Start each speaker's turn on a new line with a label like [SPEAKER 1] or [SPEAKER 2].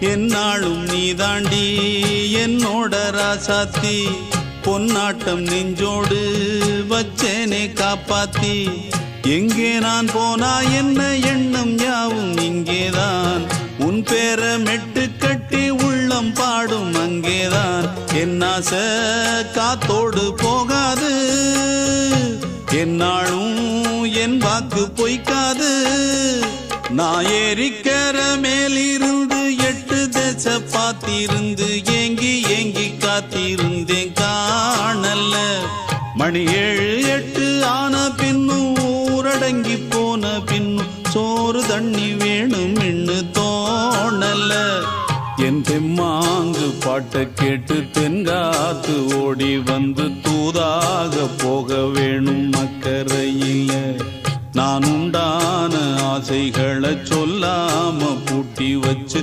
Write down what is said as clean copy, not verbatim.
[SPEAKER 1] என்னாலும் நீ தாண்டி என்னோட ராசாத்தி பொன்னாட்டம் நெஞ்சோடு வச்சேனே காப்பாத்தி எங்கே நான் போனா என்ன எண்ணம் யாவும் இங்கேதான் உன் பேர மெட்டு கட்டி உள்ளம் பாடும் அங்கேதான் என் ஆசை காத்தோடு போகாது என்னாலும் என் வாக்கு பொய்க்காது நான் ஏறிக்கர மேலிருந்து 8 தேச பார்த்திருந்து ஏங்கி ஏங்கி காத்திருந்தேன் காணல்ல மணி 7 8 ஆன பின்னும் ஊரடங்கி போன பின்னும் சோறு தண்ணி வேணும் இன்னு தோணல என் தெம்மாங்கு பாட்டை கேட்டு தென்காத்து ஓடி வந்து தூதாக போக வேணும் அக்கறையில நான் உண்டான ஆசைகளை சொல்லாம பூட்டி வச்சு